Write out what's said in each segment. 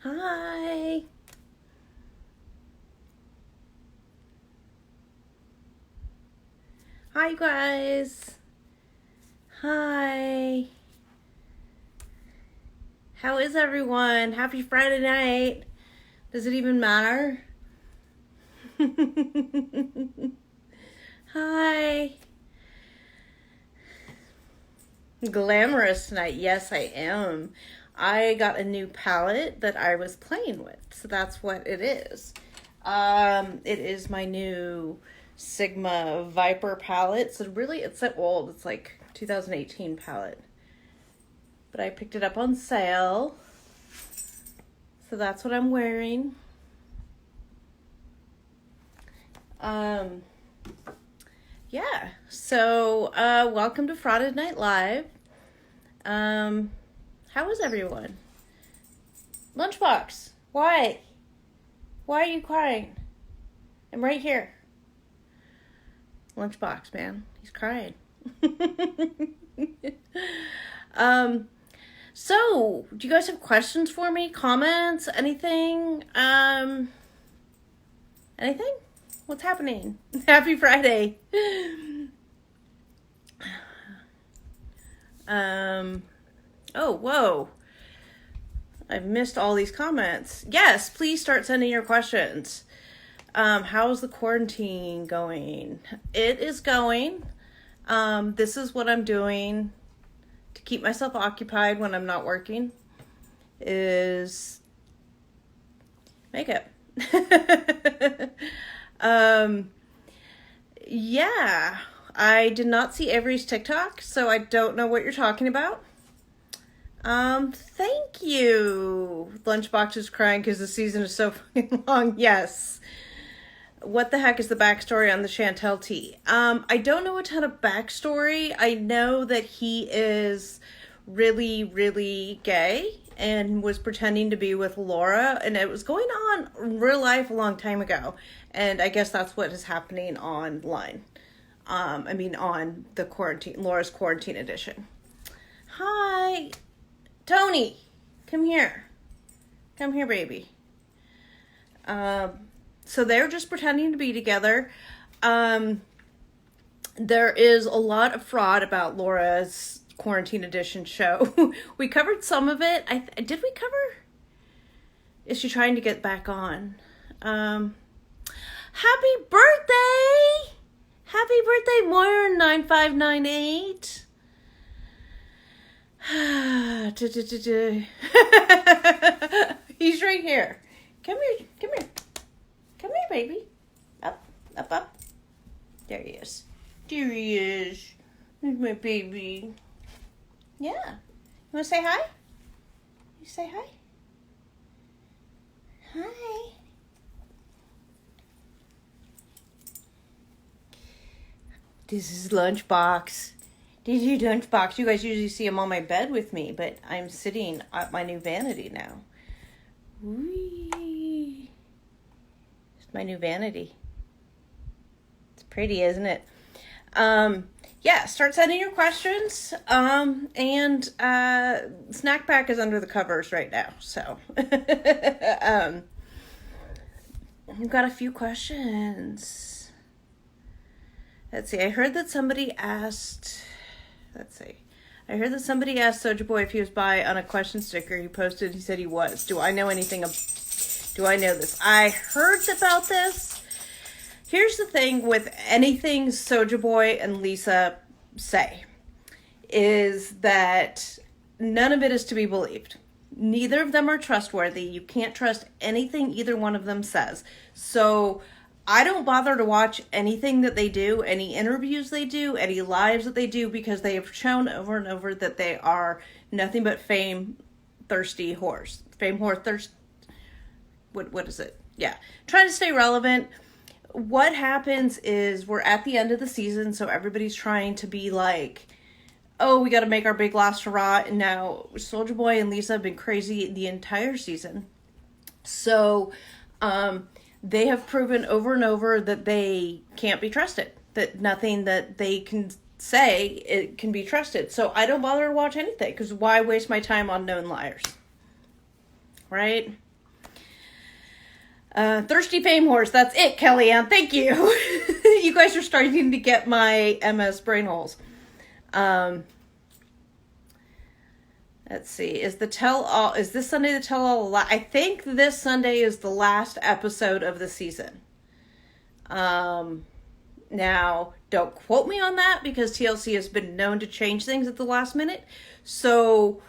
Hi. Hi, guys. Hi. How is everyone? Happy Friday night. Does it even matter? Hi. Glamorous tonight. Yes, I am. I got a new palette that I was playing with, so that's what it is. It is my new Sigma Viper palette. So really, it's so old. It's like 2018 palette, but I picked it up on sale, so that's what I'm wearing. Yeah. So, welcome to Friday Night Live. How is everyone? Lunchbox, why? Why are you crying? I'm right here. Lunchbox, man. He's crying. So, do you guys have questions for me? Comments? Anything? Anything? What's happening? Happy Friday. Oh, whoa. I've missed all these comments. Yes, please start sending your questions. How's the quarantine going? It is going. This is what I'm doing to keep myself occupied when I'm not working, is makeup. Yeah, I did not see Avery's TikTok, so I don't know what you're talking about. Thank you. Lunchbox is crying because the season is so fucking long. Yes. What the heck is the backstory on the Chantel tea? I don't know a ton of backstory. I know that he is really, really gay and was pretending to be with Laura, and it was going on in real life a long time ago. And I guess that's what is happening online. On the quarantine, Laura's quarantine edition. Hi, Tony, come here. Come here, baby. So they're just pretending to be together. There is a lot of fraud about Laura's quarantine edition show. We covered some of it. Did we cover? Is she trying to get back on? Happy birthday! Happy birthday, Moira9598. He's right here. Come here. Come here. Come here, baby. Up, up, up. There he is. There he is. There's my baby. Yeah. You want to say hi? You say hi? Hi. This is Lunchbox. This is Lunchbox. You guys usually see him on my bed with me, but I'm sitting at my new vanity now. Whee! It's my new vanity. It's pretty, isn't it? Yeah, start sending your questions. And Snack Pack is under the covers right now, so we've got a few questions. Let's see. I heard that somebody asked Soulja Boy if he was bi on a question sticker he posted. He said he was. Do I know this? I heard about this. Here's the thing with anything Soulja Boy and Lisa say, is that none of it is to be believed. Neither of them are trustworthy. You can't trust anything either one of them says. So I don't bother to watch anything that they do, any interviews they do, any lives that they do, because they have shown over and over that they are nothing but fame-thirsty whores. Fame whore thirst. What is it? Yeah. Trying to stay relevant. What happens is we're at the end of the season, so everybody's trying to be like, oh, we got to make our big last hurrah. And now Soulja Boy and Lisa have been crazy the entire season. So, they have proven over and over that they can't be trusted. That nothing that they can say it can be trusted. So I don't bother to watch anything, because why waste my time on known liars? Right? Thirsty Fame Horse. That's it, Kellyanne. Thank you. You guys are starting to get my MS brain holes. Let's see. Is this Sunday the tell-all? I think this Sunday is the last episode of the season. Now, don't quote me on that because TLC has been known to change things at the last minute. So,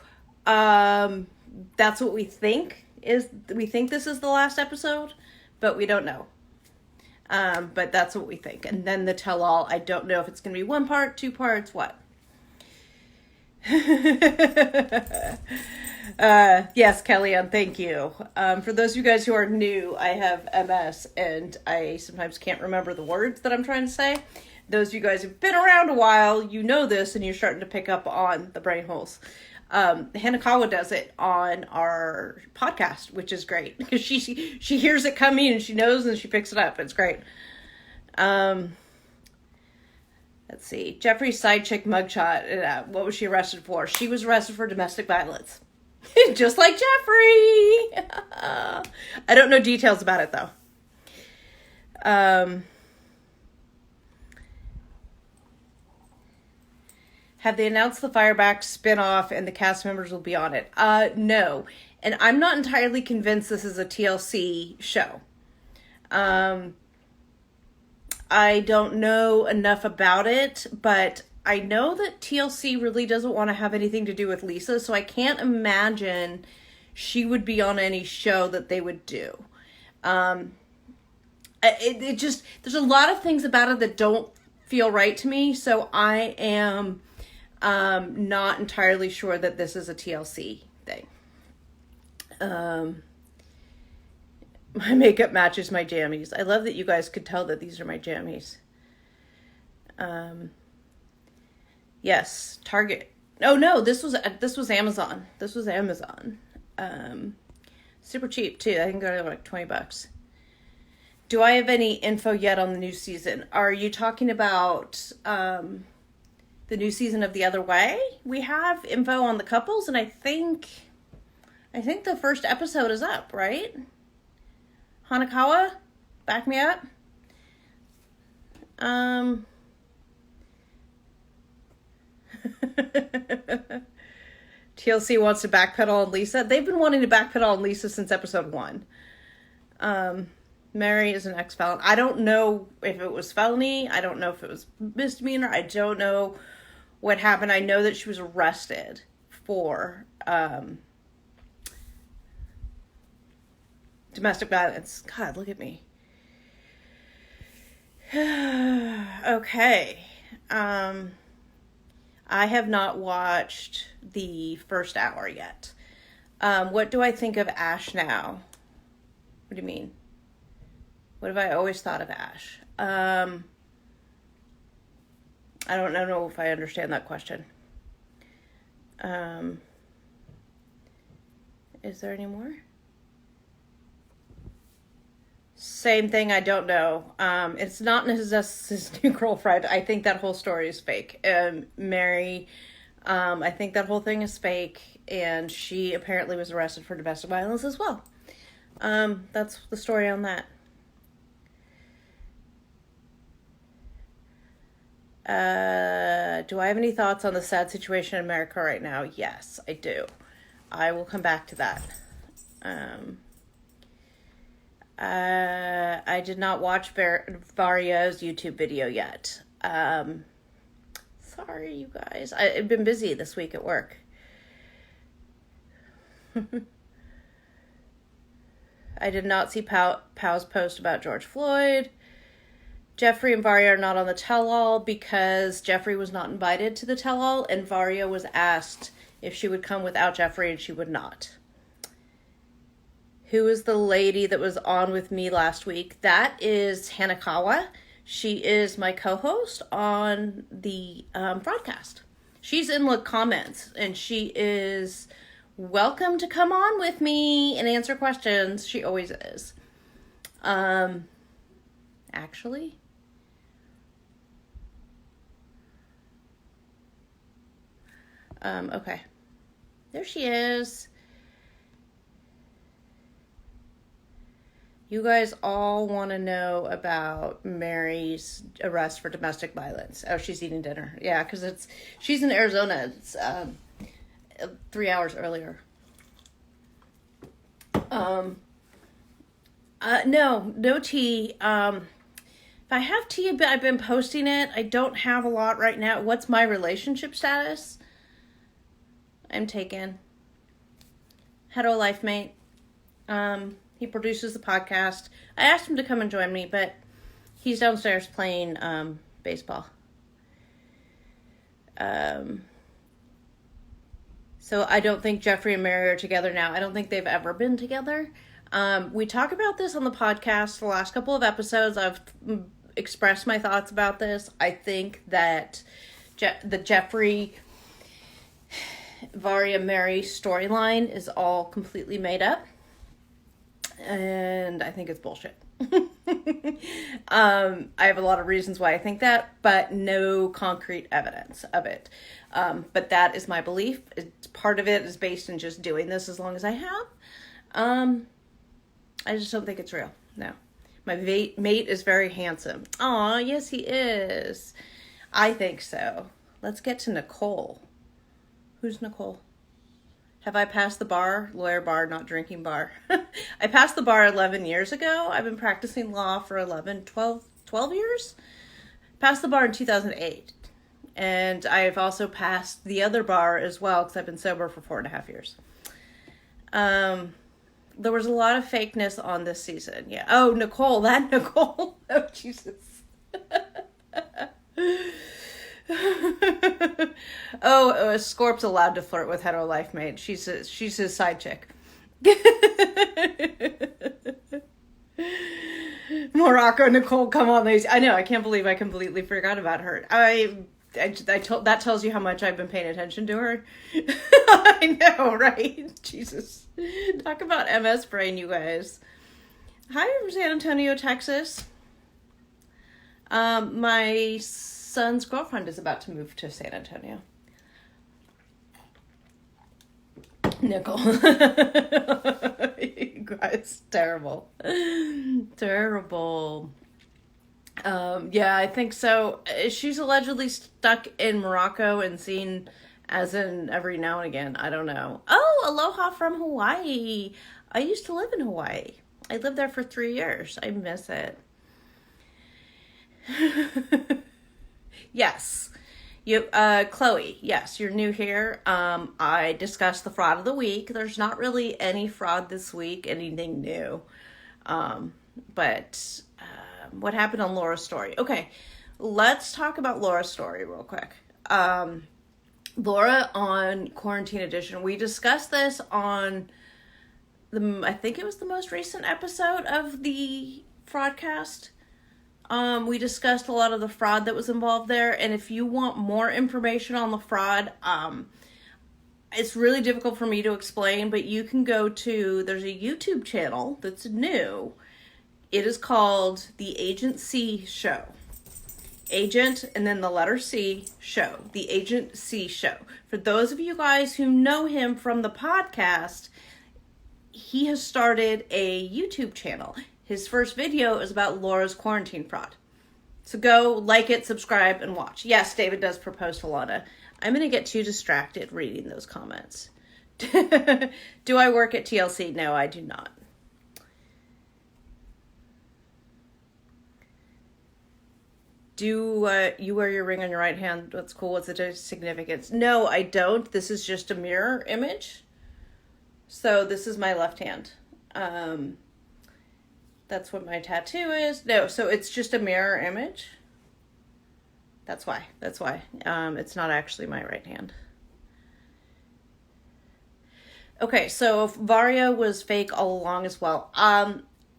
that's what we think we think this is the last episode, but we don't know. But that's what we think. And then the tell-all, I don't know if it's going to be 1 part, 2 parts, what? Yes, Kellyanne, thank you. For those of you guys who are new, I have MS and I sometimes can't remember the words that I'm trying to say. Those of you guys who've been around a while, you know this and you're starting to pick up on the brain holes. Hanakawa does it on our podcast, which is great because she hears it coming and she knows and she picks it up. It's great. Let's see. Jeffrey's side chick mugshot. What was she arrested for? She was arrested for domestic violence. Just like Jeffrey. I don't know details about it, though. Have they announced the Fireback spinoff and the cast members will be on it? No. And I'm not entirely convinced this is a TLC show. I don't know enough about it, but I know that TLC really doesn't want to have anything to do with Lisa, so I can't imagine she would be on any show that they would do. It just, there's a lot of things about it that don't feel right to me, so I am not entirely sure that this is a TLC thing. My makeup matches my jammies. I love that you guys could tell that these are my jammies. Yes, Target. Oh no, this was Amazon. This was Amazon. Super cheap too. I can go to like $20. Do I have any info yet on the new season? Are you talking about the new season of The Other Way? We have info on the couples, and I think the first episode is up, right? Hanakawa, back me up. TLC wants to backpedal on Lisa. They've been wanting to backpedal on Lisa since episode 1. Mary is an ex-felon. I don't know if it was felony. I don't know if it was misdemeanor. I don't know what happened. I know that she was arrested for domestic violence. God, look at me. Okay. I have not watched the first hour yet. What do I think of Ash now? What do you mean? What have I always thought of Ash? I don't know if I understand that question. Is there any more? Same thing, I don't know. It's not his new girlfriend. I think that whole story is fake. Mary, I think that whole thing is fake, and she apparently was arrested for domestic violence as well. That's the story on that. Do I have any thoughts on the sad situation in America right now? Yes, I do. I will come back to that. I did not watch Vario's YouTube video yet. Sorry, you guys. I've been busy this week at work. I did not see Pow's post about George Floyd. Jeffrey and Vario are not on the tell-all because Jeffrey was not invited to the tell-all, and Vario was asked if she would come without Jeffrey, and she would not. Who is the lady that was on with me last week? That is Hanakawa. She is my co-host on the broadcast. She's in the comments, and she is welcome to come on with me and answer questions. She always is. Actually, okay. There she is. You guys all want to know about Mary's arrest for domestic violence. Oh, she's eating dinner. Yeah, because she's in Arizona. It's 3 hours earlier. No tea. If I have tea, I've been posting it. I don't have a lot right now. What's my relationship status? I'm taken. Hetero life mate. He produces the podcast. I asked him to come and join me, but he's downstairs playing baseball. So I don't think Jeffrey and Mary are together now. I don't think they've ever been together. We talk about this on the podcast the last couple of episodes. I've expressed my thoughts about this. I think that the Jeffrey, Varya, Mary storyline is all completely made up. And I think it's bullshit. I have a lot of reasons why I think that, but no concrete evidence of it. But that is my belief. Part of it is based in just doing this as long as I have. I just don't think it's real. No. My mate is very handsome. Aw, yes he is. I think so. Let's get to Nicole. Who's Nicole? Have I passed the bar? Lawyer bar, not drinking bar. I passed the bar 11 years ago. I've been practicing law for 12 years. Passed the bar in 2008. And I've also passed the other bar as well because I've been sober for 4.5 years. There was a lot of fakeness on this season. Yeah. Oh, Nicole. That Nicole. Oh, Jesus. Scorp's allowed to flirt with hetero life mate. She's his side chick. Morocco Nicole, come on, ladies. I know, I can't believe I completely forgot about her. That tells you how much I've been paying attention to her. I know, right? Jesus. Talk about MS brain, you guys. Hi from San Antonio, Texas. My son's girlfriend is about to move to San Antonio. Nickel. You guys, terrible. Terrible. Yeah, I think so. She's allegedly stuck in Morocco and seen as in every now and again. I don't know. Oh, aloha from Hawaii. I used to live in Hawaii. I lived there for 3 years. I miss it. Yes. Chloe, yes, you're new here. I discussed the fraud of the week. There's not really any fraud this week, anything new. But what happened on Laura's story? Okay, let's talk about Laura's story real quick. Laura on Quarantine Edition. We discussed this on I think it was the most recent episode of the Fraudcast. We discussed a lot of the fraud that was involved there, and if you want more information on the fraud, it's really difficult for me to explain, but you can go to, there's a YouTube channel that's new. It is called The Agent C Show. Agent, and then the letter C, Show. The Agent C Show. For those of you guys who know him from the podcast, he has started a YouTube channel. His first video is about Laura's quarantine fraud. So go like it, subscribe, and watch. Yes, David does propose to Lana. I'm going to get too distracted reading those comments. Do I work at TLC? No, I do not. Do you wear your ring on your right hand? That's cool. What's the significance? No, I don't. This is just a mirror image. So this is my left hand. That's what my tattoo is. No, so it's just a mirror image. That's why. It's not actually my right hand. Okay, so Varya was fake all along as well.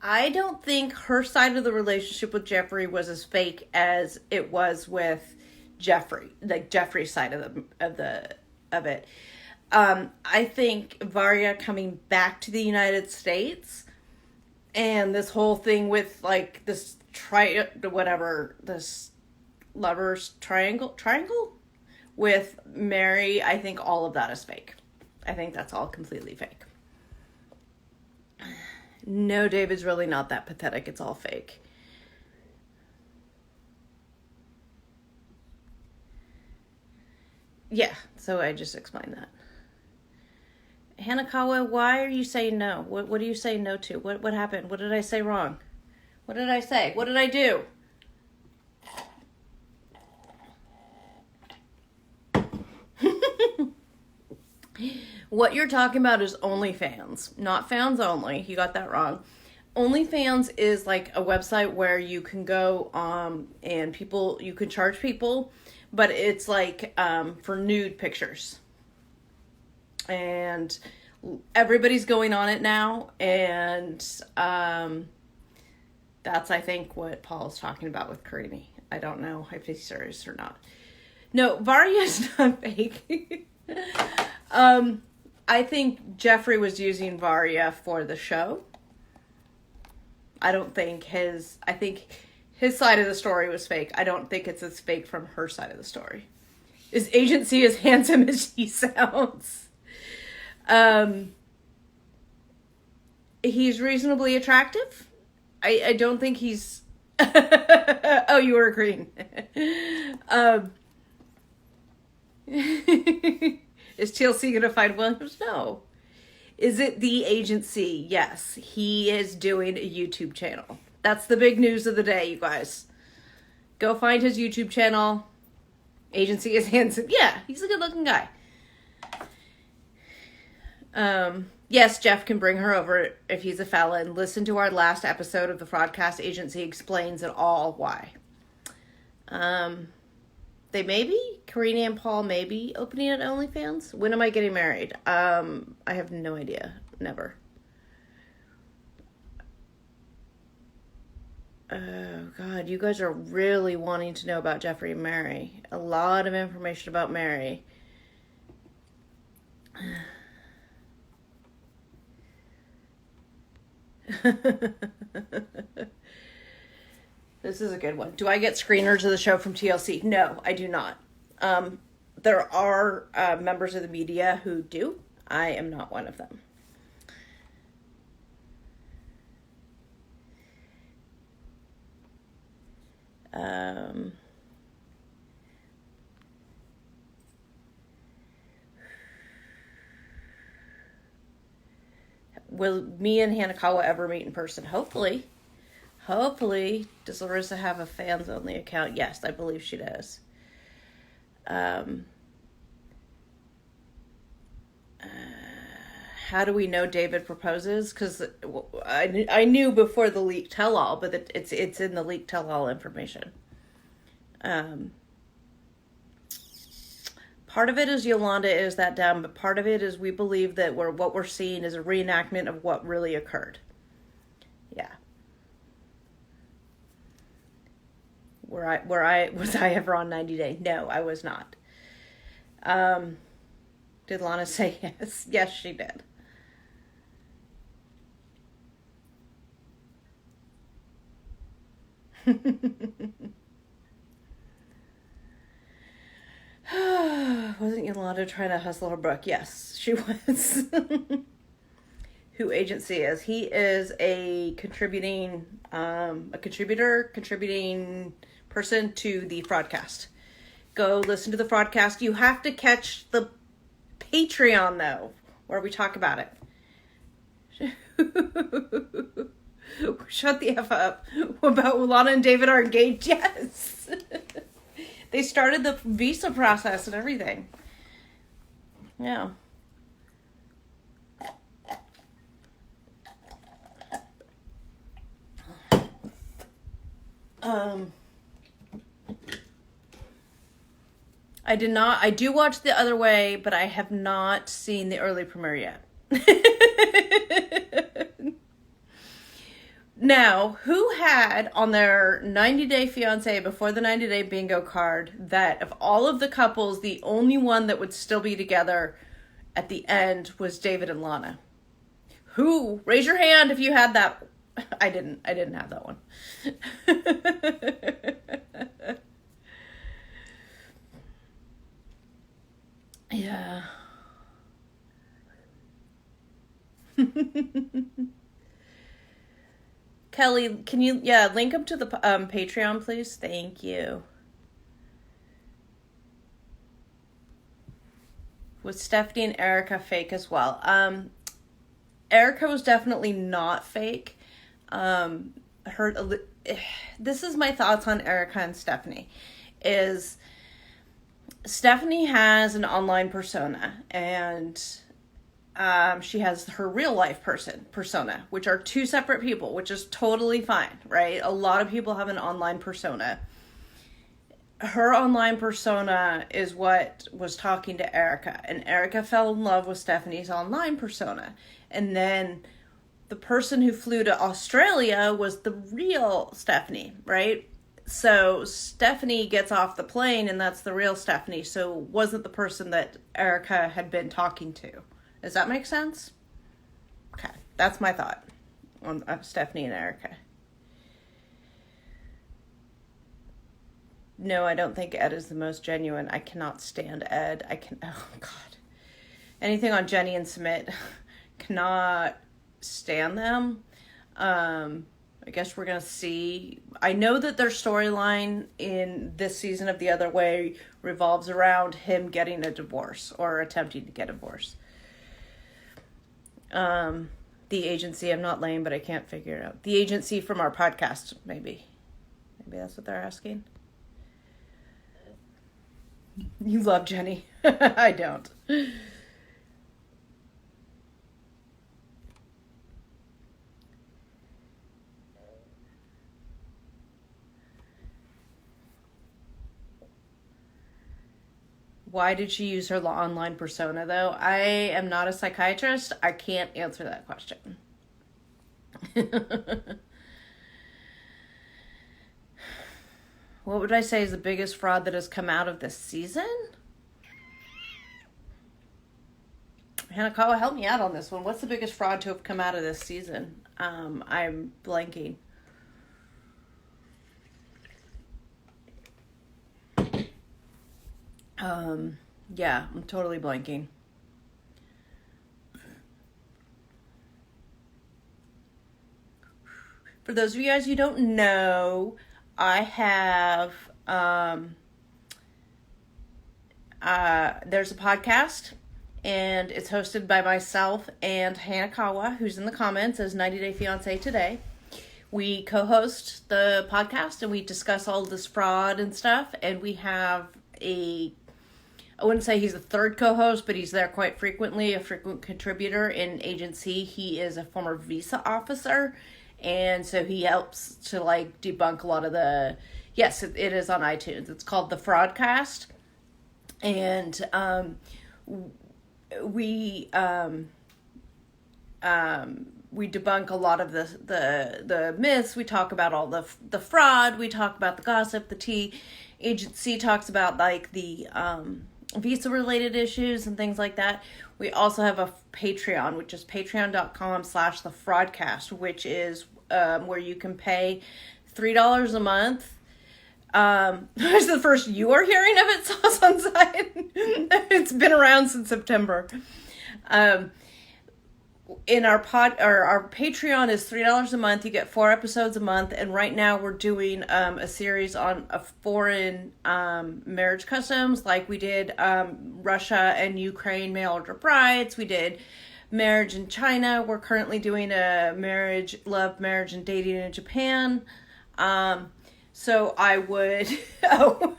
I don't think her side of the relationship with Jeffrey was as fake as it was with Jeffrey, like Jeffrey's side of it. I think Varya coming back to the United States and this whole thing with like this this lover's triangle with Mary, I think all of that is fake. I think that's all completely fake. No, David's really not that pathetic. It's all fake. Yeah, so I just explained that. Hanakawa, why are you saying no? What do you say no to? What happened? What did I say wrong? What did I say? What did I do? What you're talking about is OnlyFans, not fans only. You got that wrong. OnlyFans is like a website where you can go and people, you can charge people, but it's like for nude pictures. And everybody's going on it now, and that's, I think, what Paul's talking about with Karini. I don't know if he's serious or not. No, Varya's not fake. I think Jeffrey was using Varya for the show. I think his side of the story was fake. I don't think it's as fake from her side of the story. Is agency as handsome as he sounds? He's reasonably attractive. I don't think he's... Oh, you were agreeing. Is TLC going to find Williams? No. Is it the agency? Yes. He is doing a YouTube channel. That's the big news of the day, you guys. Go find his YouTube channel. Agency is handsome. Yeah, he's a good-looking guy. Yes, Jeff can bring her over if he's a felon. Listen to our last episode of the Fraudcast Agency explains it all why. They may be, Karina and Paul may be opening at OnlyFans. When am I getting married? I have no idea. Never. Oh, God. You guys are really wanting to know about Jeffrey and Mary. A lot of information about Mary. This is a good one. Do I get screeners of the show from TLC? No, I do not. There are members of the media who do. I am not one of them. Will me and Hanakawa ever meet in person? Hopefully. Hopefully. Does Larissa have a fans only account? Yes, I believe she does. How do we know David proposes? Because I knew before the leak tell-all, but it's in the leak tell-all information. Part of it is Yolanda is that dumb, but part of it is we believe that what we're seeing is a reenactment of what really occurred. Yeah. Was I ever on 90 Day? No, I was not. Did Lana say yes? Yes, she did. Wasn't Yolanda trying to hustle her book? Yes, she was. Who agency is? He is a contributing person to the Fraudcast. Go listen to the Fraudcast. You have to catch the Patreon, though, where we talk about it. Shut the F up. About Lana and David are engaged? Yes. They started the visa process and everything. Yeah. I do watch The Other Way, but I have not seen the early premiere yet. Now, who had on their 90-day fiance before the 90-day bingo card that of all of the couples, the only one that would still be together at the end was David and Lana? Who? Raise your hand if you had that. I didn't have that one. Yeah. Kelly, can you, link them to the Patreon, please? Thank you. Was Stephanie and Erica fake as well? Erica was definitely not fake. This is my thoughts on Erica and Stephanie. Is Stephanie has an online persona, and she has her real life persona, which are two separate people, which is totally fine, right? A lot of people have an online persona. Her online persona is what was talking to Erica, and Erica fell in love with Stephanie's online persona. And then the person who flew to Australia was the real Stephanie, right? So Stephanie gets off the plane, and that's the real Stephanie. So it wasn't the person that Erica had been talking to. Does that make sense? Okay, that's my thought on Stephanie and Erica. No, I don't think Ed is the most genuine. I cannot stand Ed. Oh God. Anything on Jenny and Sumit, cannot stand them. I guess we're going to see. I know that their storyline in this season of The Other Way revolves around him getting a divorce or attempting to get a divorce. The agency, I'm not lame, but I can't figure it out. The agency from our podcast, maybe. Maybe that's what they're asking. You love Jenny. I don't. Why did she use her online persona, though? I am not a psychiatrist. I can't answer that question. What would I say is the biggest fraud that has come out of this season? Hanakawa, help me out on this one. What's the biggest fraud to have come out of this season? I'm blanking. Yeah, I'm totally blanking. For those of you guys who don't know, I have, there's a podcast, and it's hosted by myself and Hanakawa, who's in the comments as 90 Day Fiance Today. We co-host the podcast, and we discuss all this fraud and stuff, and we have I wouldn't say he's a third co-host, but he's there quite frequently, a frequent contributor in agency. He is a former visa officer, and so he helps to like debunk a lot of the, yes, it is on iTunes. It's called The Fraudcast. And we debunk a lot of the myths. We talk about all the fraud. We talk about the gossip, the tea. Agency talks about like the visa related issues and things like that. We also have a Patreon, which is patreon.com/thefraudcast, which is where you can pay $3 a month. This is the first you are hearing of it, Sauce on Side. It's been around since September. In our Patreon is $3 a month. You get 4 episodes a month, and right now we're doing a series on a foreign marriage customs, like we did Russia and Ukraine mail order brides. We did marriage in China. We're currently doing a love, marriage, and dating in Japan. So I would, God,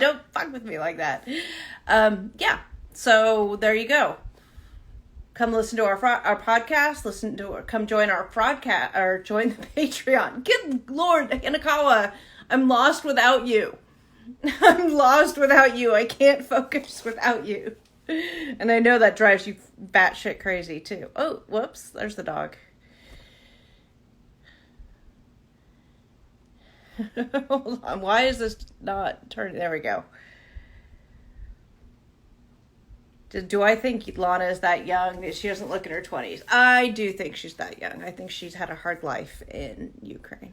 don't fuck with me like that. Yeah. So there you go. Come listen to our podcast. Come join our fraudcast, or join the Patreon. Good Lord, Hanakawa, I'm lost without you. I'm lost without you. I can't focus without you. And I know that drives you batshit crazy too. Oh, whoops, there's the dog. Hold on, why is this not turning? There we go. Do I think Lana is that young? She doesn't look in her 20s. I do think she's that young. I think she's had a hard life in Ukraine.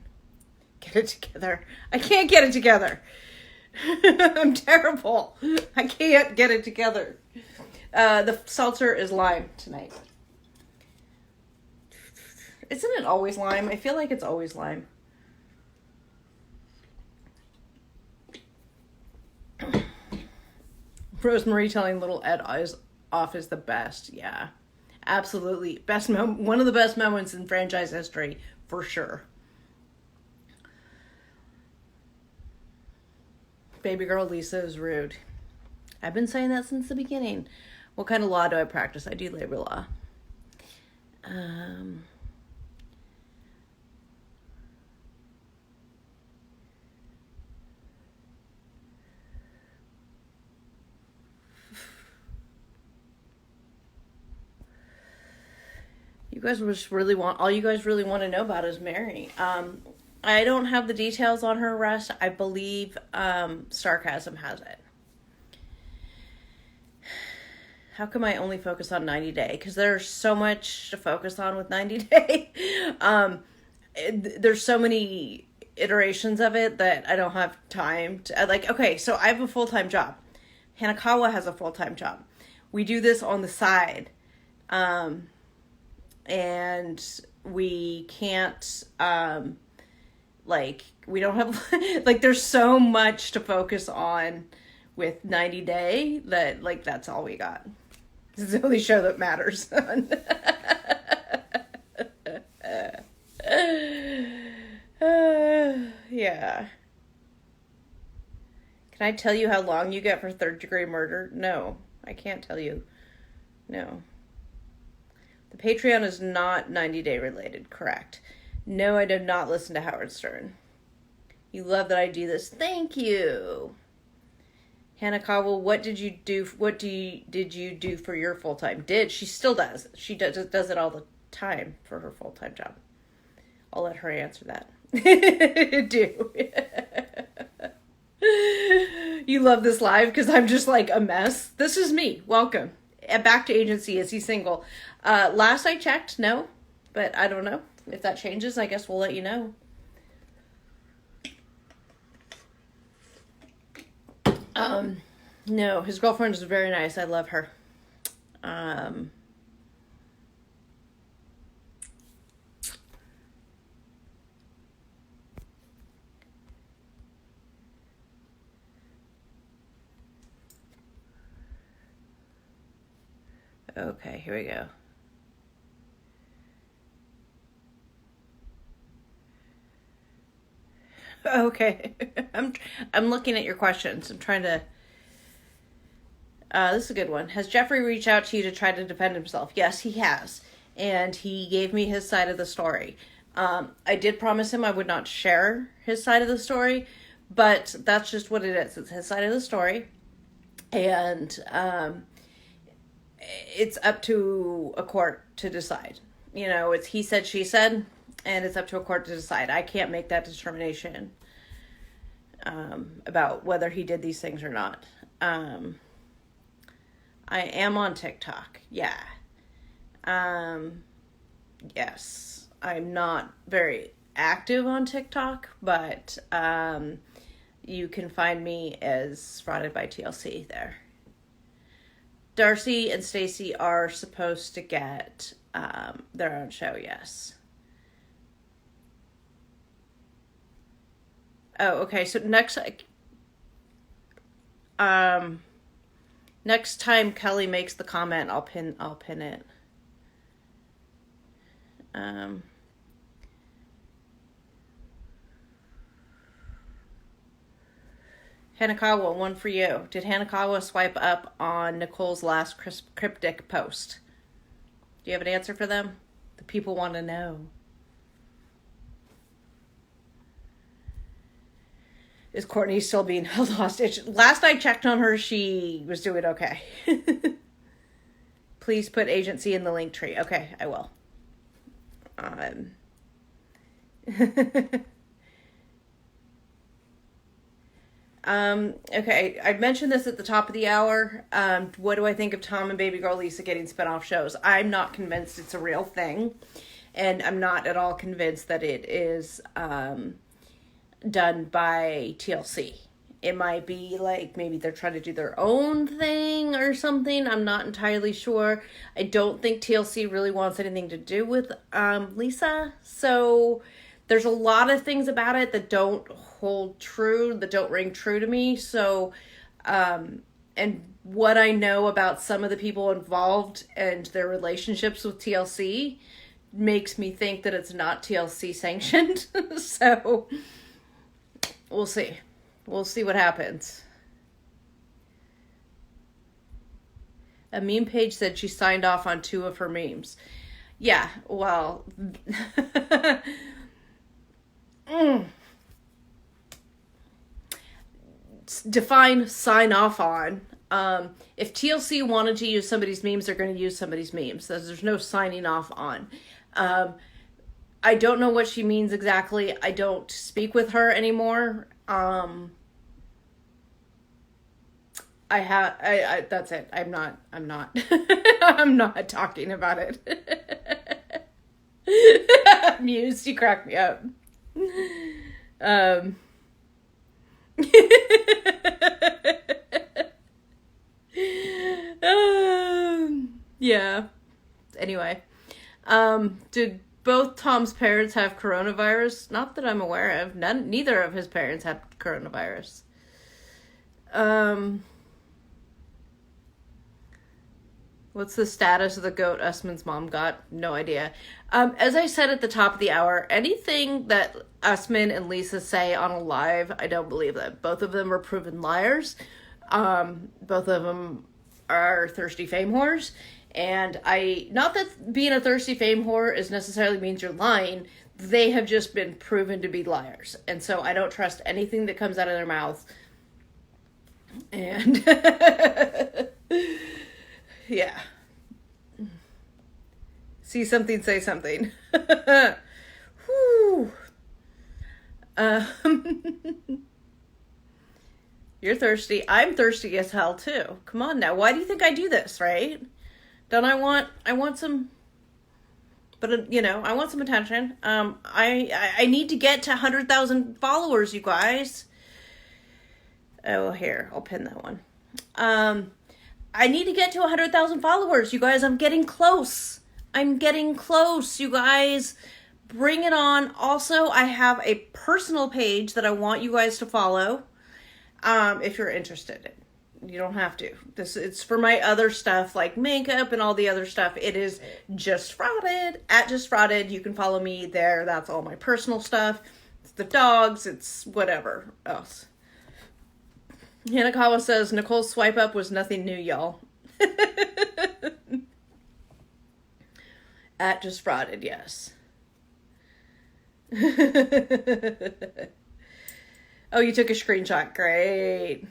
Get it together. I can't get it together. I'm terrible. I can't get it together. The seltzer is lime tonight. Isn't it always lime? I feel like it's always lime. Rosemary telling little Ed is off is the best. Yeah, absolutely. One of the best moments in franchise history, for sure. Baby girl Lisa is rude. I've been saying that since the beginning. What kind of law do I practice? I do labor law. You guys just really all you guys really want to know about is Mary. I don't have the details on her arrest. I believe Sarcasm has it. How come I only focus on 90 Day? Because there's so much to focus on with 90 Day. There's so many iterations of it that I don't have time to, okay, so I have a full-time job. Hanakawa has a full-time job. We do this on the side. And we can't, we don't have, there's so much to focus on with 90 Day that, that's all we got. It's the only show that matters. Yeah. Can I tell you how long you get for third-degree murder? No, I can't tell you. No. The Patreon is not 90 Day related, correct? No, I did not listen to Howard Stern. You love that I do this. Thank you. Hannah Cowell, what did you do? Did you do for your full-time? She still does. She does it all the time for her full-time job. I'll let her answer that. Do. You love this live because I'm just a mess. This is me. Welcome. Back to agency. Is he single? Last I checked, no. But I don't know. If that changes, I guess we'll let you know. No, his girlfriend is very nice. I love her. Okay, here we go. Okay. I'm looking at your questions. I'm trying to this is a good one. Has Jeffrey reached out to you to try to defend himself? Yes, he has. And he gave me his side of the story. I did promise him I would not share his side of the story, but that's just what it is. It's his side of the story. And it's up to a court to decide. It's he said, she said, and it's up to a court to decide. I can't make that determination about whether he did these things or not. I am on TikTok. Yeah. Yes. I'm not very active on TikTok, but you can find me as Spotted by TLC there. Darcy and Stacy are supposed to get their own show, yes. Oh, okay. So next time Kelly makes the comment, I'll pin it. Hanakawa, one for you. Did Hanakawa swipe up on Nicole's last cryptic post? Do you have an answer for them? The people want to know. Is Courtney still being held hostage? Last I checked on her, she was doing okay. Please put agency in the link tree. Okay, I will. Okay, I mentioned this at the top of the hour. What do I think of Tom and baby girl Lisa getting spinoff shows? I'm not convinced it's a real thing. And I'm not at all convinced that it is done by TLC. It might be like maybe they're trying to do their own thing or something. I'm not entirely sure. I don't think TLC really wants anything to do with Lisa. So there's a lot of things about it that don't hold true, that don't ring true to me. So, and what I know about some of the people involved and their relationships with TLC makes me think that it's not TLC sanctioned. So we'll see. We'll see what happens. A meme page said she signed off on 2 of her memes. Yeah, well... Define sign off on. If TLC wanted to use somebody's memes, they're going to use somebody's memes. There's no signing off on. I don't know what she means exactly. I don't speak with her anymore. That's it. I'm not, I'm not talking about it. Muse, you crack me up. Yeah. Anyway, did both Tom's parents have coronavirus? Not that I'm aware of. Neither of his parents had coronavirus. What's the status of the goat Usman's mom got? No idea. As I said at the top of the hour, anything that Usman and Lisa say on a live, I don't believe that. Both of them are proven liars. Both of them are thirsty fame whores. And not that being a thirsty fame whore is necessarily means you're lying. They have just been proven to be liars. And so I don't trust anything that comes out of their mouth. And yeah. See something, say something. Whew. You're thirsty. I'm thirsty as hell too. Come on now. Why do you think I do this, right? Don't I want some, but I want some attention. I need to get to 100,000 followers, you guys. Oh, here, I'll pin that one. I need to get to 100,000 followers, you guys. I'm getting close, you guys. Bring it on. Also, I have a personal page that I want you guys to follow. If you're interested. You don't have to. It's for my other stuff like makeup and all the other stuff. It is Just Frauded, at Just Frauded. You can follow me there. That's all my personal stuff. It's the dogs. It's whatever else. Hanakawa says, Nicole's swipe up was nothing new, y'all. At Just Frauded, yes. Oh, you took a screenshot. Great.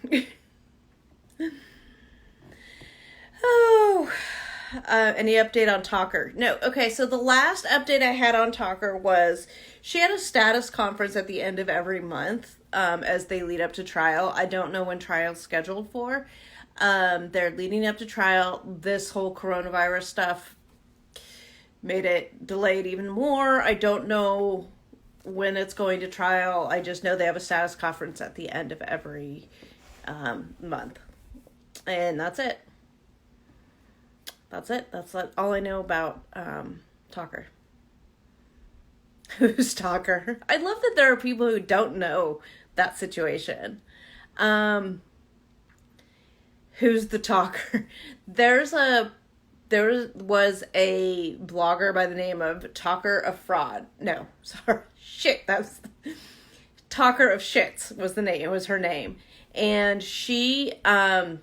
Oh, any update on Talker? No. Okay, so the last update I had on Talker was she had a status conference at the end of every month as they lead up to trial. I don't know when trial's scheduled for. They're leading up to trial. This whole coronavirus stuff made it delayed even more. I don't know when it's going to trial. I just know they have a status conference at the end of every month. And that's it. That's all I know about Talker. Who's Talker? I love that there are people who don't know that situation. Who's the Talker? There was a blogger by the name of Talker of Fraud. No, sorry. Shit, that's Talker of Shits was the name. It was her name. And she and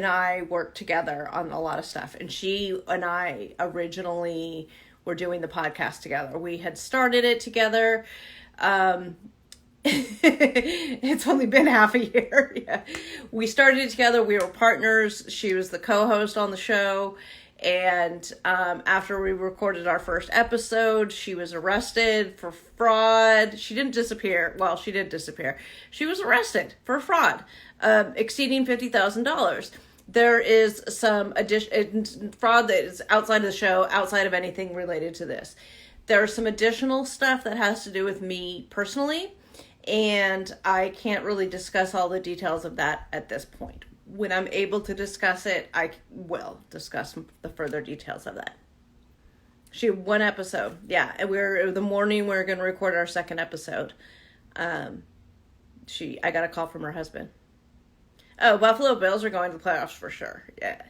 I worked together on a lot of stuff. And she and I originally were doing the podcast together. We had started it together. It's only been half a year. Yeah. We started it together. We were partners. She was the co-host on the show. And after we recorded our first episode, she was arrested for fraud. She didn't disappear. Well, she did disappear. She was arrested for fraud, exceeding $50,000. There is some fraud that is outside of the show, outside of anything related to this. There's some additional stuff that has to do with me personally. And I can't really discuss all the details of that at this point. When I'm able to discuss it, I will discuss the further details of that. She had one episode. Yeah, and the morning we were going to record our second episode. I got a call from her husband. Oh, Buffalo Bills are going to the playoffs for sure. Yeah.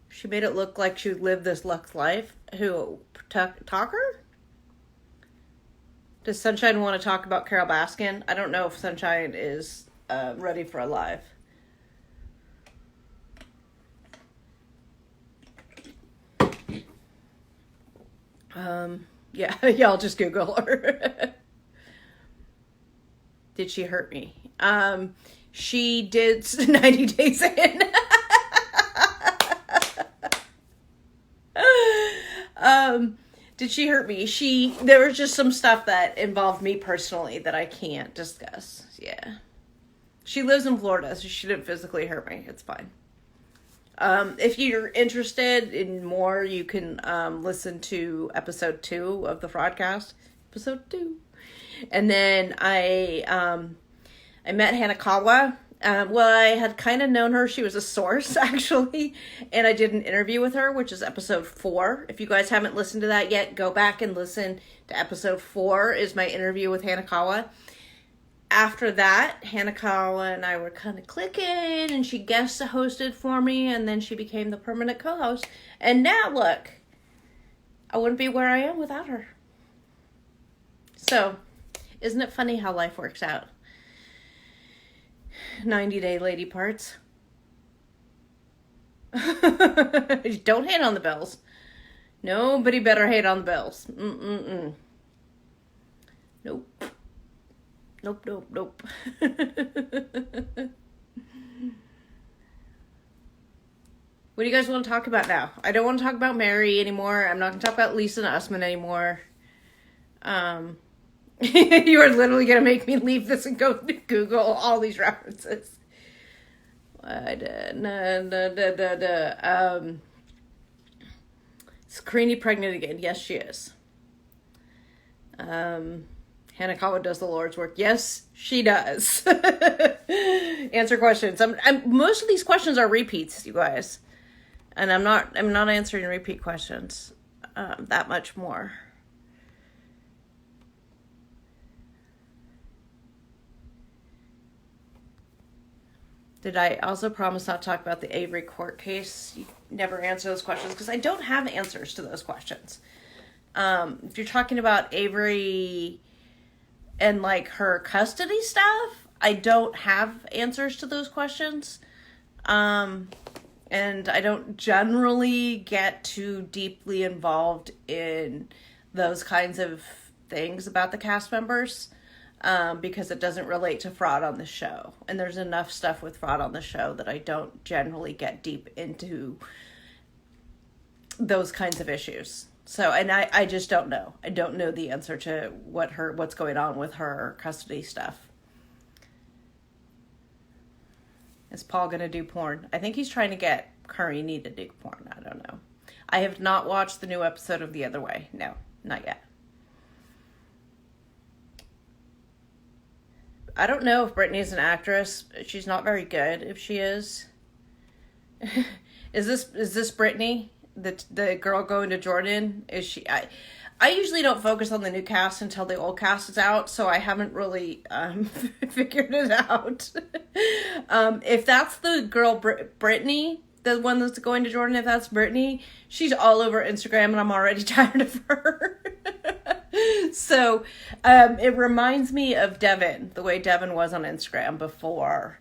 She made it look like she lived this luxe life. Who? Talker? Does Sunshine want to talk about Carol Baskin? I don't know if Sunshine is ready for a live. Yeah, I'll just Google her. Did she hurt me? She did 90 days in. Did she hurt me? There was just some stuff that involved me personally that I can't discuss. Yeah. She lives in Florida, so she didn't physically hurt me. It's fine. If you're interested in more, you can listen to episode 2 of the Fraudcast. Episode 2. And then I met Hanakawa. I had kind of known her. She was a source, actually. And I did an interview with her, which is episode 4. If you guys haven't listened to that yet, go back and listen to episode 4 is my interview with Hanakawa. After that, Hanakawa and I were kind of clicking, and she guest hosted for me, and then she became the permanent co-host. And now, look, I wouldn't be where I am without her. So, isn't it funny how life works out? 90-day lady parts. Don't hate on the Bills. Nobody better hate on the Bills. Nope. Nope. What do you guys want to talk about now? I don't want to talk about Mary anymore. I'm not going to talk about Lisa and Usman anymore. You are literally going to make me leave this and go Google all these references. Is Karini pregnant again? Yes, she is. Hanakawa does the Lord's work. Yes, she does. Answer questions. Most of these questions are repeats, you guys. And I'm not answering repeat questions that much more. Did I also promise not to talk about the Avery court case? You never answer those questions because I don't have answers to those questions. If you're talking about Avery and like her custody stuff, I don't have answers to those questions. And I don't generally get too deeply involved in those kinds of things about the cast members. Because it doesn't relate to fraud on the show. And there's enough stuff with fraud on the show that I don't generally get deep into those kinds of issues. So, and I just don't know. I don't know the answer to what's going on with her custody stuff. Is Paul going to do porn? I think he's trying to get Karini to do porn. I don't know. I have not watched the new episode of The Other Way. No, not yet. I don't know if Brittany's an actress. She's not very good if she is. Is this Brittany? The girl going to Jordan? Is she? I usually don't focus on the new cast until the old cast is out, so I haven't really figured it out. If that's the girl Brittany, the one that's going to Jordan, if that's Brittany, she's all over Instagram and I'm already tired of her. So, it reminds me of Devin, the way Devin was on Instagram before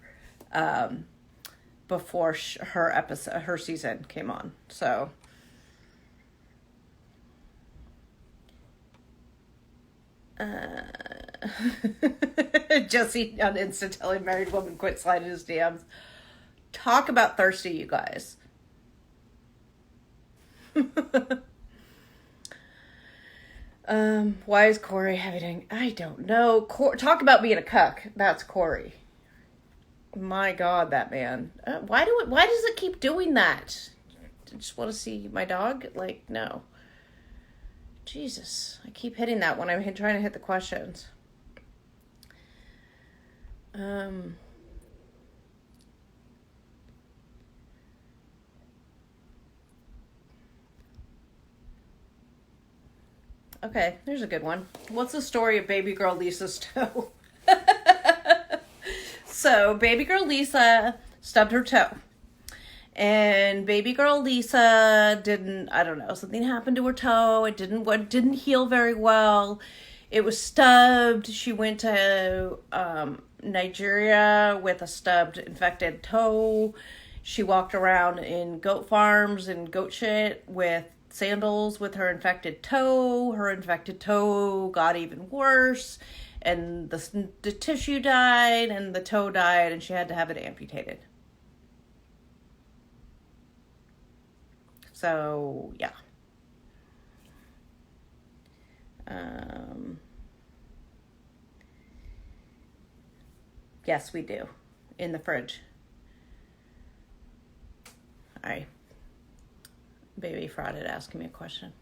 her season came on. So, Jesse on Insta telling married woman quit sliding his DMs. Talk about thirsty, you guys. Why is Corey having? I don't know. Talk about being a cuck. That's Corey. My God, that man. Why does it keep doing that? I just want to see my dog. Like, no. Jesus, I keep hitting that when I'm trying to hit the questions. Okay, there's a good one. What's the story of baby girl Lisa's toe? So, baby girl Lisa stubbed her toe. And baby girl Lisa didn't, I don't know, something happened to her toe. It didn't heal very well. It was stubbed. She went to Nigeria with a stubbed, infected toe. She walked around in goat farms and goat shit with sandals with her infected toe. Her infected toe got even worse. And the tissue died and the toe died and she had to have it amputated. So, yeah. Yes, we do. In the fridge. Alright. Baby Frauded asking me a question.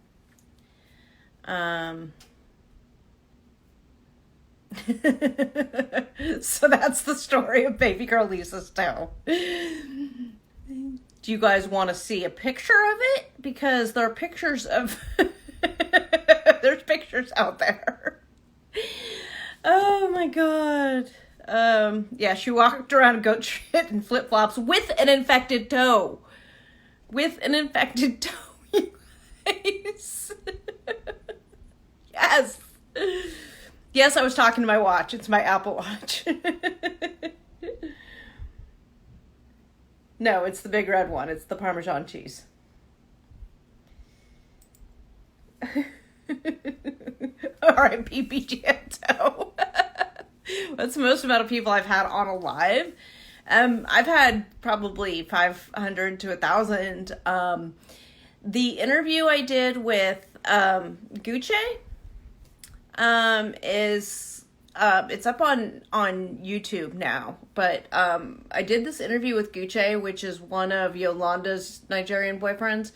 So that's the story of baby girl Lisa's toe. Do you guys want to see a picture of it? Because there are pictures of there's pictures out there. Oh my god. Yeah, she walked around goat shit and flip-flops with an infected toe. With an infected toe, you guys. Yes. Yes, I was talking to my watch. It's my Apple Watch. No, it's the big red one. It's the Parmesan cheese. R.I.P. Pijanto. That's the most amount of people I've had on a live. I've had probably 500 to 1,000. The interview I did with Gucci is it's up on YouTube now. But I did this interview with Gucci, which is one of Yolanda's Nigerian boyfriends.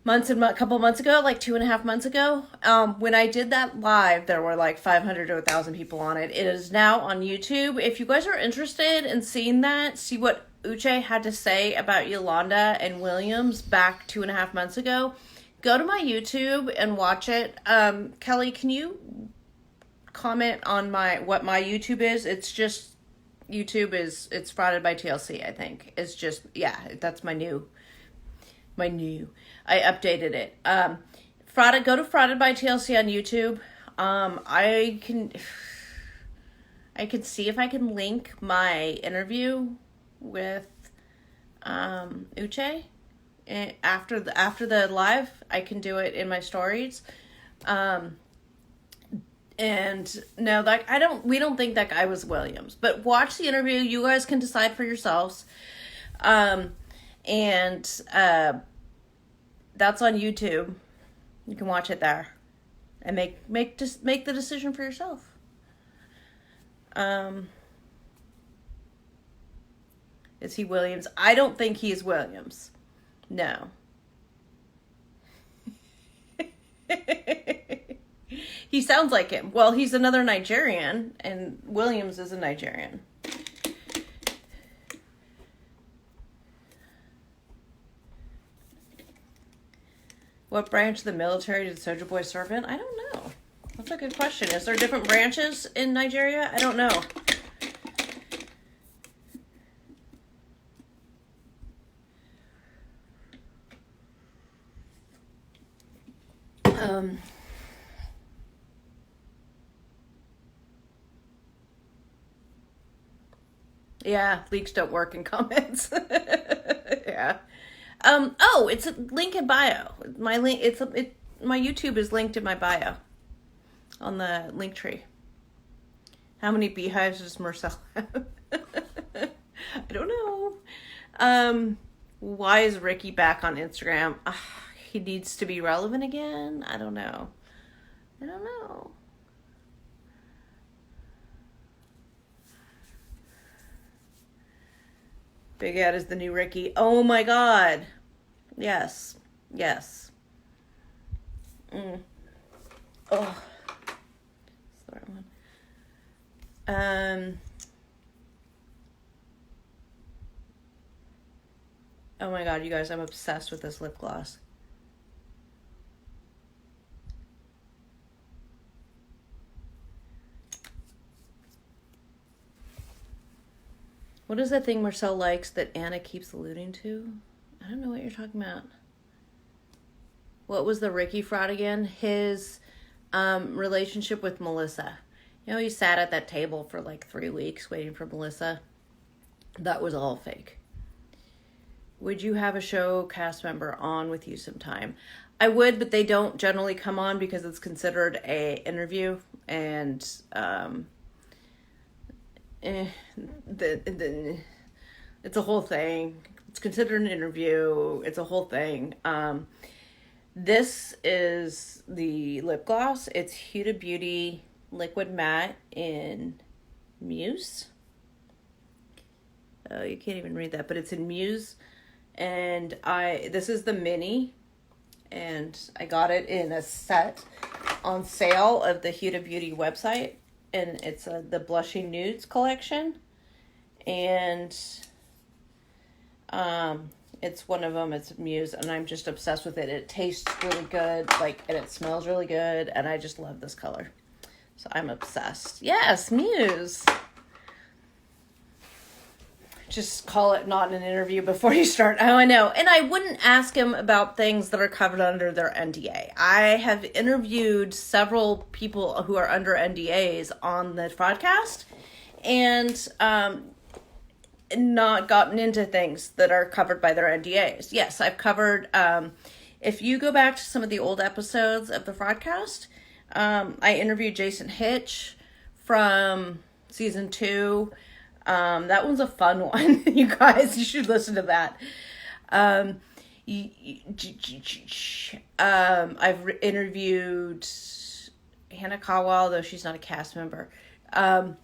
A couple months ago, like 2.5 months ago. When I did that live, there were like 500 to 1,000 people on it. It is now on YouTube. If you guys are interested in seeing that, see what Uche had to say about Yolanda and Williams back 2.5 months ago, go to my YouTube and watch it. Kelly, can you comment on what my YouTube is? It's just, it's Frauded by TLC, I think. It's just, yeah, that's my new, I updated it. Go to Frauded by TLC on YouTube. I can see if I can link my interview with Uche after the live. I can do it in my stories. And no, we don't think that guy was Williams, but watch the interview. You guys can decide for yourselves. That's on YouTube. You can watch it there and make the decision for yourself. Is he Williams? I don't think he's Williams. No. He sounds like him. Well, he's another Nigerian, and Williams is a Nigerian. What branch of the military did Soulja Boy serve in? I don't know. That's a good question. Is there different branches in Nigeria? I don't know. Yeah, leaks don't work in comments. Yeah. Oh, it's a link in bio. My YouTube is linked in my bio on the link tree. How many beehives does Marcel have? I don't know. Why is Ricky back on Instagram? He needs to be relevant again. I don't know. Big Ed is the new Ricky. Oh my God. Yes. Oh, that's the right one. Oh my god, you guys, I'm obsessed with this lip gloss. What is that thing Marcel likes that Anna keeps alluding to? I don't know what you're talking about. What was the Ricky fraud again? His relationship with Melissa. You know, he sat at that table for like 3 weeks waiting for Melissa. That was all fake. Would you have a show cast member on with you sometime? I would, but they don't generally come on because it's considered a interview, and it's a whole thing. It's considered an interview. It's a whole thing. This is the lip gloss. It's Huda Beauty Liquid Matte in Muse. Oh, you can't even read that, but it's in Muse. And this is the mini, and I got it in a set on sale of the Huda Beauty website, and it's the Blushing Nudes collection, and it's one of them. It's Muse, and I'm just obsessed with it. It tastes really good, and it smells really good, and I just love this color, so I'm obsessed. Yes, Muse. Just call it not an interview before you start. Oh, I know. And I wouldn't ask him about things that are covered under their NDA. I have interviewed several people who are under NDAs on the podcast, and not gotten into things that are covered by their NDAs. Yes, I've covered, if you go back to some of the old episodes of the Fraudcast, I interviewed Jason Hitch from season 2. That one's a fun one. You guys, you should listen to that. I've interviewed Hannah Caldwell, though she's not a cast member. I've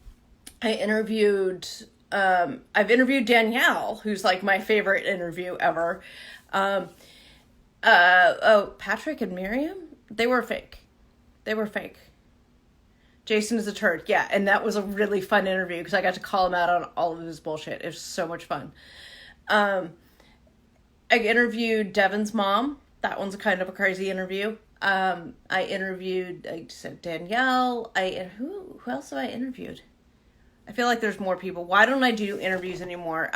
interviewed Danielle, who's like my favorite interview ever. Patrick and Miriam, they were fake. Jason is a turd. Yeah, and that was a really fun interview because I got to call him out on all of his bullshit. It was so much fun. I interviewed Devin's mom. That one's a kind of a crazy interview. I interviewed, I said Danielle. Who else have I interviewed? I feel like there's more people. Why don't I do interviews anymore?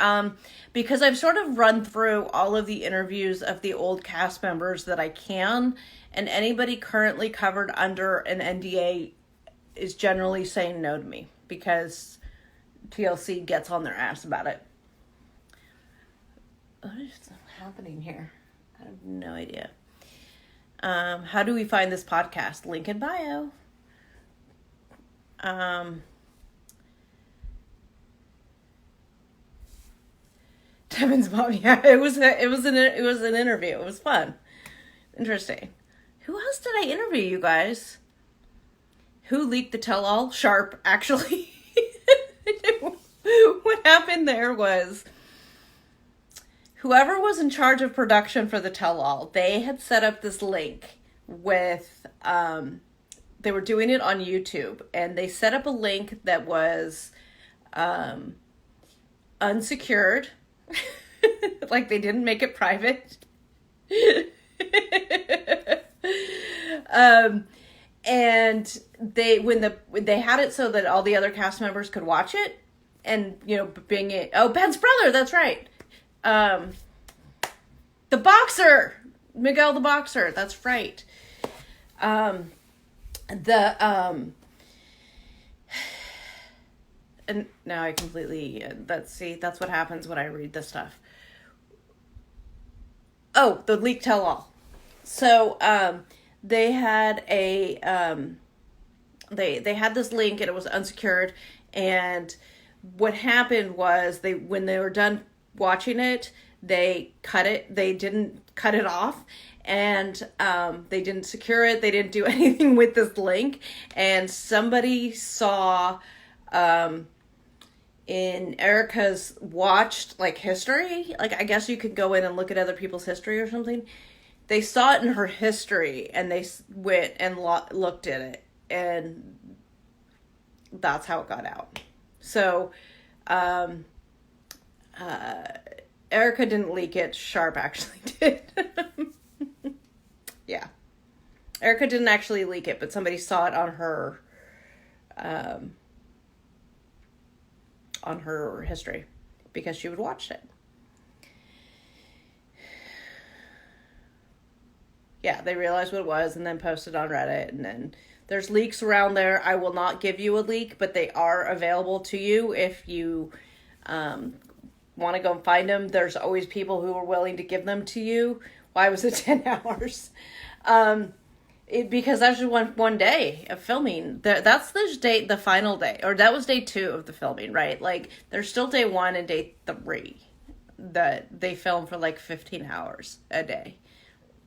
Because I've sort of run through all of the interviews of the old cast members that I can, and anybody currently covered under an NDA is generally saying no to me because TLC gets on their ass about it. What is happening here? I have no idea. How do we find this podcast? Link in bio. Devin's mom. Yeah, it was an interview. It was fun. Interesting. Who else did I interview, you guys? Who leaked the tell-all? Sharp, actually. What happened there was whoever was in charge of production for the tell-all, they had set up this link with, they were doing it on YouTube, and they set up a link that was unsecured. Like they didn't make it private. And they had it so that all the other cast members could watch it, and being it. Oh, Ben's brother, that's right. The boxer, Miguel the boxer, that's right. And now I completely. That's what happens when I read this stuff. Oh, the leak tell all. So they had they had this link, and it was unsecured, and what happened was when they were done watching it, they didn't cut it off, and they didn't secure it, they didn't do anything with this link, and somebody saw in Erica's watched history, I guess you could go in and look at other people's history or something. they saw it in her history, and they went and looked at it, and that's how it got out. So, Erica didn't leak it. Sharp actually did. Yeah. Erica didn't actually leak it, but somebody saw it on her history because she would watch it. Yeah, they realized what it was and then posted on Reddit, and then there's leaks around there. I will not give you a leak, but they are available to you if you want to go and find them. There's always people who are willing to give them to you. Why was it 10 hours? Because that's just one day of filming. That's the final day, or that was day 2 of the filming, right? Like, there's still day 1 and day 3 that they film for like 15 hours a day.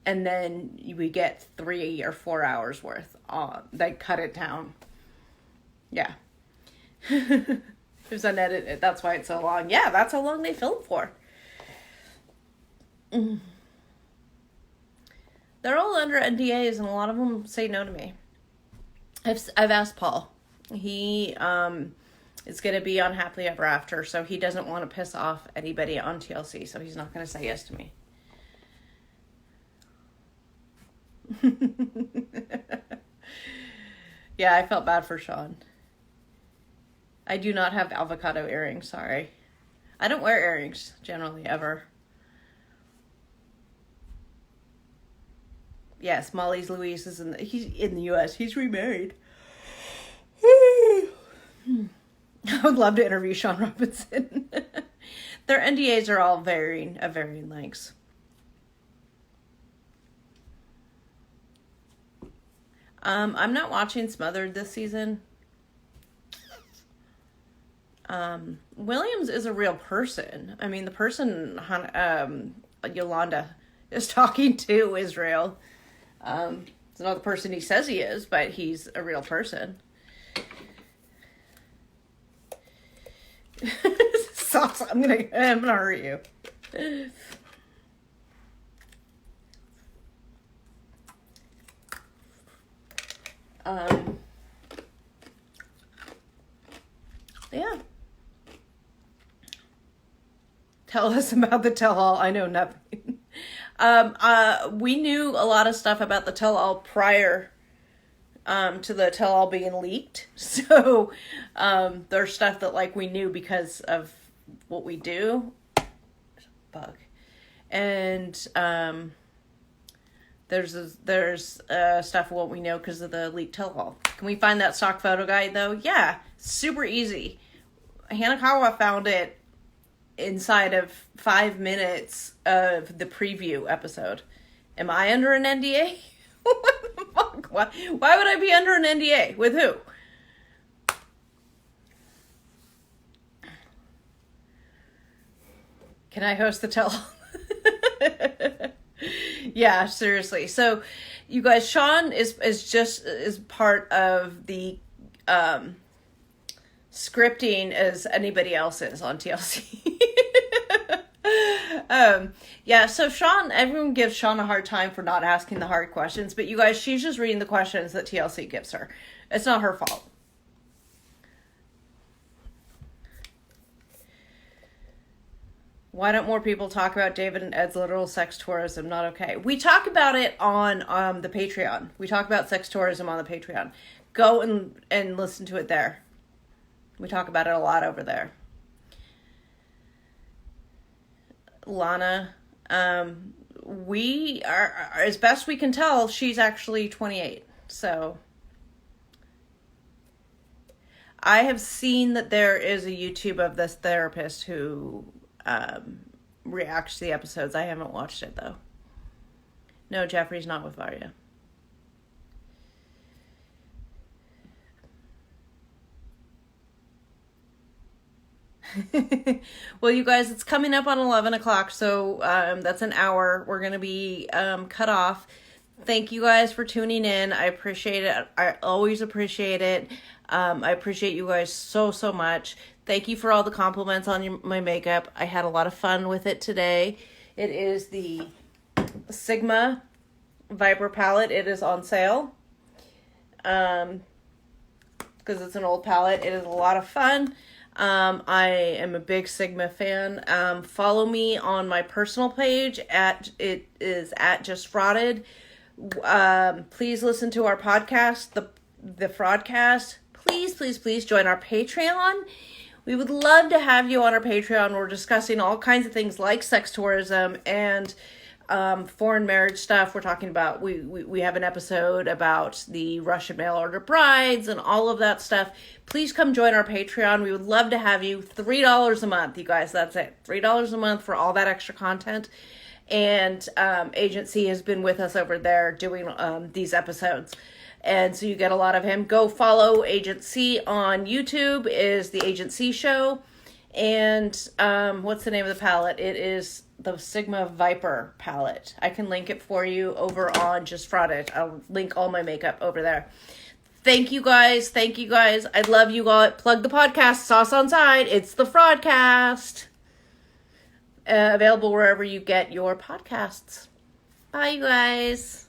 And then we get 3 or 4 hours worth on. They cut it down. Yeah. It was unedited. That's why it's so long. Yeah, that's how long they filmed for. They're all under NDAs, and a lot of them say no to me. I've asked Paul. He is going to be on Happily Ever After, so he doesn't want to piss off anybody on TLC, so he's not going to say yes to me. Yeah, I felt bad for Sean. I do not have avocado earrings, sorry. I don't wear earrings, generally, ever. Yes, Molly's Louise is he's in the U.S. He's remarried. I would love to interview Sean Robinson. Their NDAs are all varying lengths. I'm not watching Smothered this season. Williams is a real person. I mean, the person Yolanda is talking to is real. It's not the person he says he is, but he's a real person. Sauce, I'm gonna hurt you. Yeah. Tell us about the tell-all. I know nothing. We knew a lot of stuff about the tell-all prior to the tell-all being leaked. So there's stuff that like we knew because of what we do. Bug. And there's stuff what we know because of the leaked tell-all. Can we find that stock photo guide though? Yeah, super easy. Hanakawa found it inside of 5 minutes of the preview episode. Am I under an NDA? What the fuck? Why would I be under an NDA? With who? Can I host the tell? Yeah, seriously. So, you guys, Sean is part of the scripting as anybody else is on TLC. Yeah, so Sean, everyone gives Sean a hard time for not asking the hard questions, but you guys, she's just reading the questions that TLC gives her. It's not her fault. Why don't more people talk about David and Ed's literal sex tourism? Not okay. We talk about it on the Patreon. We talk about sex tourism on the Patreon. Go and listen to it there. We talk about it a lot over there. Lana, we are, as best we can tell, she's actually 28. So I have seen that there is a YouTube of this therapist who reacts to the episodes. I haven't watched it though. No, Jeffrey's not with Varya. Well, you guys, it's coming up on 11 o'clock, so that's an hour. We're going to be cut off. Thank you guys for tuning in. I appreciate it. I always appreciate it. I appreciate you guys so much. Thank you for all the compliments on my makeup. I had a lot of fun with it today. It is the Sigma Viper palette. It is on sale. Because it's an old palette. It is a lot of fun. I am a big Sigma fan. Follow me on my personal page at Just Frauded. Please listen to our podcast, the Fraudcast. Please join our Patreon. We would love to have you on our Patreon. We're discussing all kinds of things like sex tourism and foreign marriage stuff. We're talking about, we have an episode about the Russian mail order brides and all of that stuff. Please come join our Patreon. We would love to have you. $3 a month, you guys. That's it. $3 a month for all that extra content. And Agency has been with us over there doing these episodes. And so you get a lot of him. Go follow Agency on YouTube, is the Agency Show. And what's the name of the palette? It is the Sigma Viper palette. I can link it for you over on Just Frauded. I'll link all my makeup over there. Thank you guys. I love you all. Plug the podcast, Sauce on Side. It's the Fraudcast. Available wherever you get your podcasts. Bye, you guys.